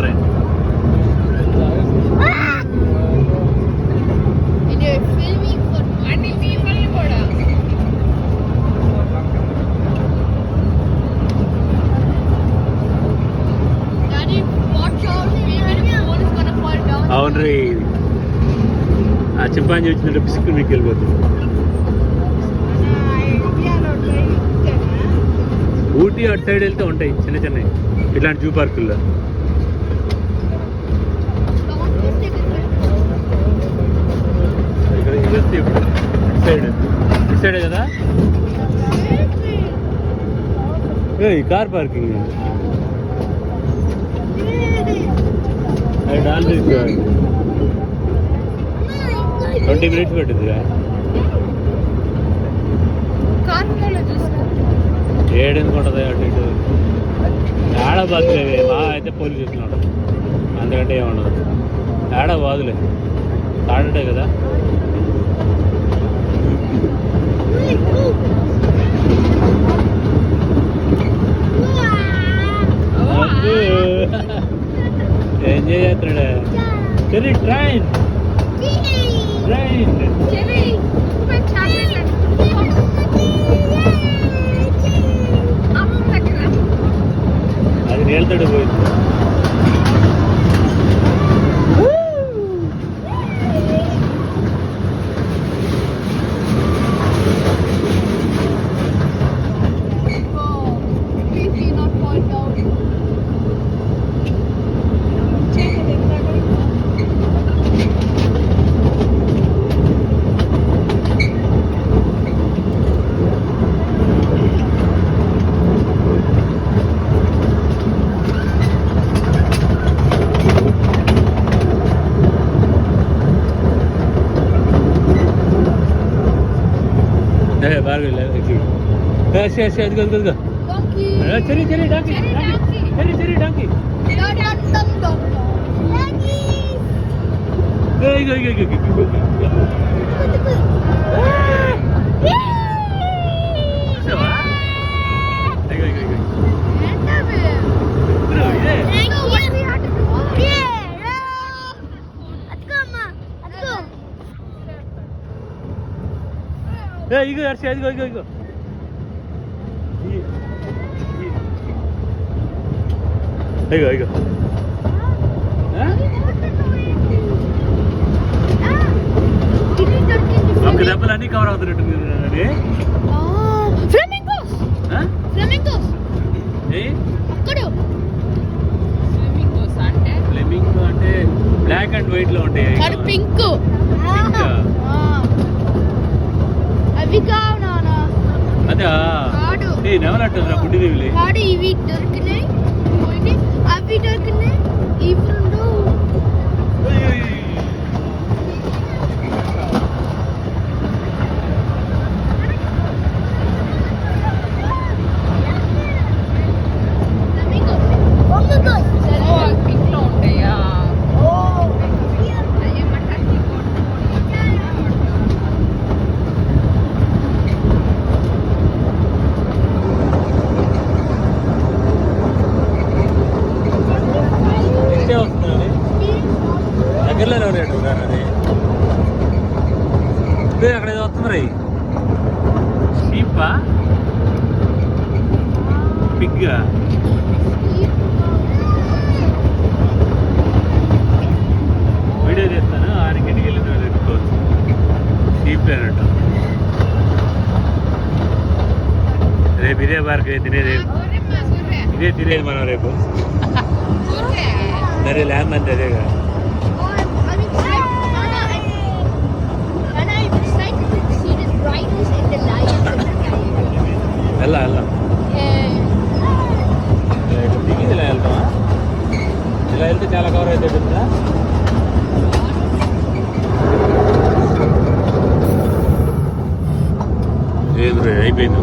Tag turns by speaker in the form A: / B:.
A: Train. అవును రీ, ఆ chimpanzee వచ్చినట్టు పిసుకు మీకు వెళ్ళిపోతుంది. ఊటీ అటు సైడ్ వెళ్తే ఉంటాయి చిన్న చిన్నవి ఇట్లాంటి జూ పార్కుల్లో. ఇక్కడ ఇది వస్తే ఇప్పుడు ఇటు సైడే కదా ఈ కార్ పార్కింగ్. అది ఆల్రెడీ 20 minutes పట్టింది. ఏడెందుకు ఉంటుంది అటు ఇటు ఏడా బాధలే. మా అయితే పోలీసు చెప్తున్నాడు, అందుకంటే ఏముండదు. ఏడా బాధలే, తాడటే కదా. ఎంజాయ్ చేస్తున్నాడా చెర్రీ. ట్రైన్ ట్రైన్ అది నీళ్ళతోటి పోయింది. బాగా అదిగో చెరీ చెరీ డాంకీ చెరీ చెరీ డాంకీ. ఇగో అర్షి అదిగో ఇగో ఇగో ఇగో ఇగో ఒక దెబ్బలు అన్నీ కవర్ అవుతున్నట్టు. ఫ్లెమింగో అంటే బ్లాక్ అండ్ వైట్ లో ఉంటాయి. పింక్ అదా నెవలంటారు గుడ్డి దేవిలే.
B: ఇవి దొరికినాయి, అవి దొరికినాయి, ఇవి రెండు.
A: దగ్గరలోనే రేటు అది అక్కడ ఏదో వస్తుంది రీ. షీపా పిగ్గా వీడియో చేస్తాను. ఆరికి ఇంటికి వెళ్ళిన వాళ్ళు ఎత్తుకోవచ్చు. షీప్ అన్నట్టు. రేపు ఇదే పార్క్ తినేది, ఇదే తినేది మనం రేపు. సరే ల్యాండ్ అంతే అదేగా. వెళ్ళా దిగి ఇలా వెళ్తామా? ఇలా వెళ్తే చాలా కవర్ అయితే కదా. లేదు అయిపోయింది.